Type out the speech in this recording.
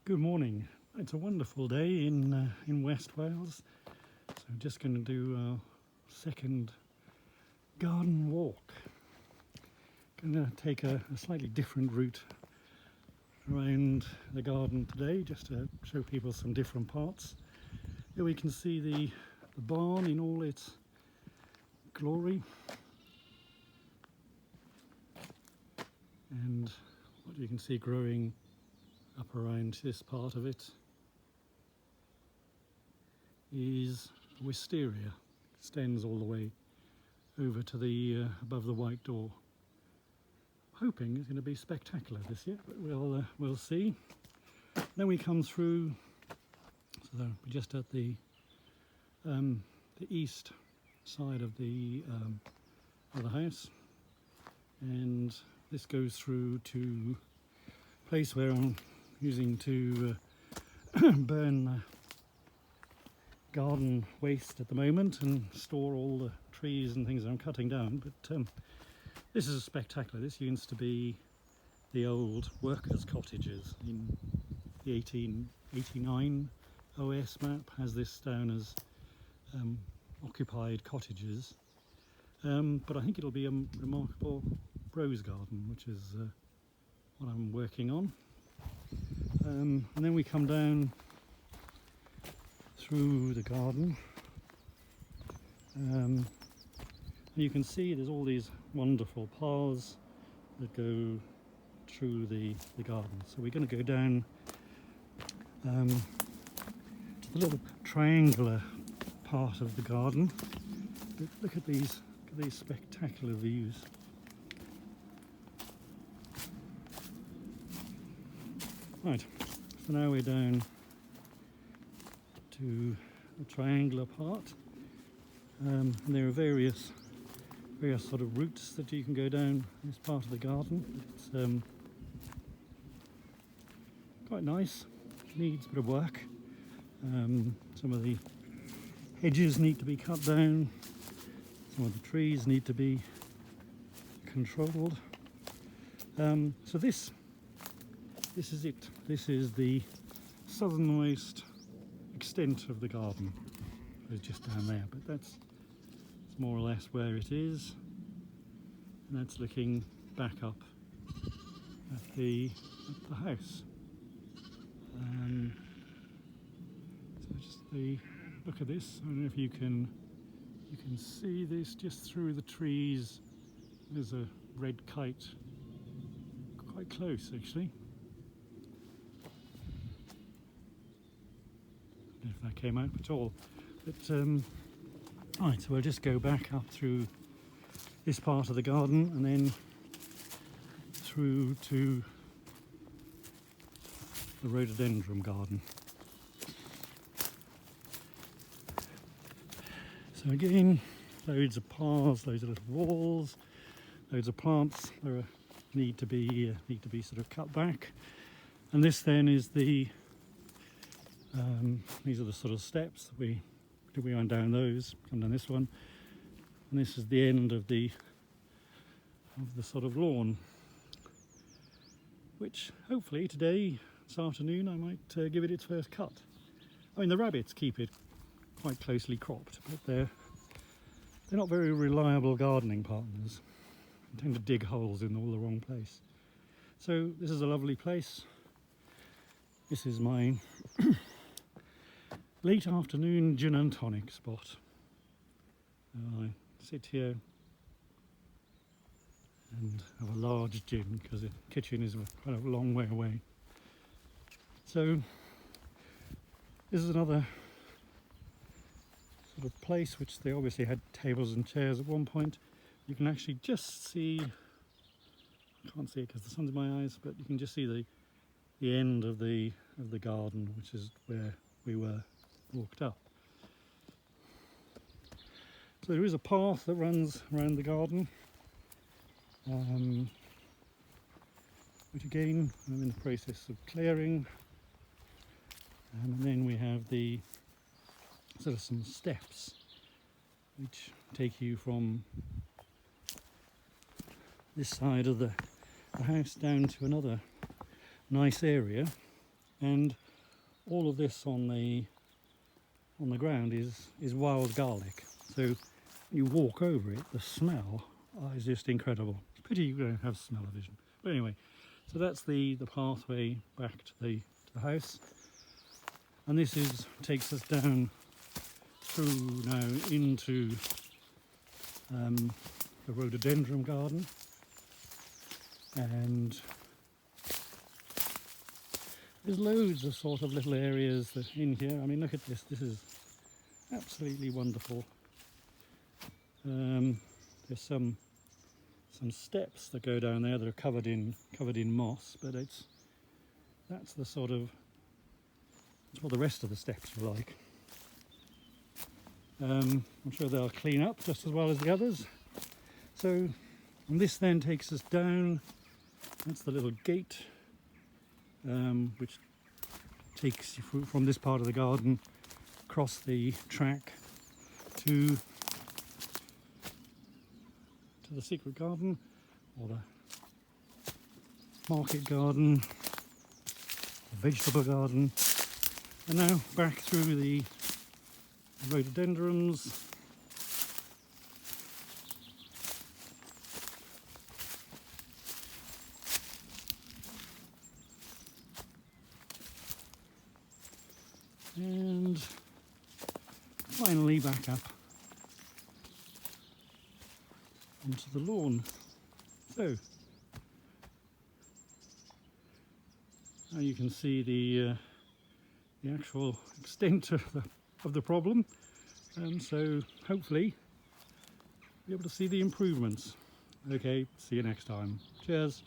Good morning. It's a wonderful day in West Wales. So I'm just going to do our second garden walk. Going to take a slightly different route around the garden today, just to show people some different parts. Here we can see the barn in all its glory, and what you can see growing up around this part of it is wisteria. Extends all the way over to the above the white door. Hoping it's going to be spectacular this year, but we'll see. Then we come through, so we're just at the east side of the house, and this goes through to a place where I'm using to burn garden waste at the moment and store all the trees and things I'm cutting down. But this is spectacular. This used to be the old workers' cottages in the 1889 OS map, has this down as occupied cottages. But I think it'll be a remarkable rose garden, which is what I'm working on. And then we come down through the garden, and you can see there's all these wonderful paths that go through the garden. So we're going to go down to the little triangular part of the garden. But look at these spectacular views. Right, so now we're down to the triangular part, and there are various sort of routes that you can go down this part of the garden. It's quite nice, needs a bit of work. Some of the hedges need to be cut down, some of the trees need to be controlled. So this is it. This is the southernmost extent of the garden. It's just down there, but that's more or less where it is. And that's looking back up at the house. So just look at this. I don't know if you can see this just through the trees. There's a red kite quite close, actually. I don't know if that came out at all, but right, so we'll just go back up through this part of the garden and then through to the rhododendron garden. So again, loads of paths, loads of little walls, loads of plants that need to be sort of cut back, and this then is the these are the sort of steps that we went down those, come down this one, and this is the end of the sort of lawn, which hopefully today, this afternoon, I might give it its first cut. I mean, the rabbits keep it quite closely cropped, but they're not very reliable gardening partners. They tend to dig holes in all the wrong place. So this is a lovely place. This is my late afternoon gin and tonic spot. I sit here and have a large gin because the kitchen is kind of a long way away. So this is another sort of place which they obviously had tables and chairs at one point. You can actually just see, I can't see it because the sun's in my eyes, but you can just see the end of the garden, which is where we were walked up. So there is a path that runs around the garden, which again I'm in the process of clearing, and then we have the sort of some steps which take you from this side of the house down to another nice area and all of this on the ground is wild garlic. So when you walk over it, the smell is just incredible. It's a pity you don't have smell-o-vision. But anyway, so that's the pathway back to the house, and this takes us down through now into the rhododendron garden, and there's loads of sort of little areas that in here. I mean, look at this. This is absolutely wonderful. There's some steps that go down there that are covered in moss, but that's what the rest of the steps are like. I'm sure they'll clean up just as well as the others. So, and this then takes us down. That's the little gate, which takes you from this part of the garden across the track to the secret garden, or the market garden, the vegetable garden, and now back through the rhododendrons. And finally back up onto the lawn. So now you can see the actual extent of the problem, and so hopefully be able to see the improvements. Okay, see you next time. Cheers.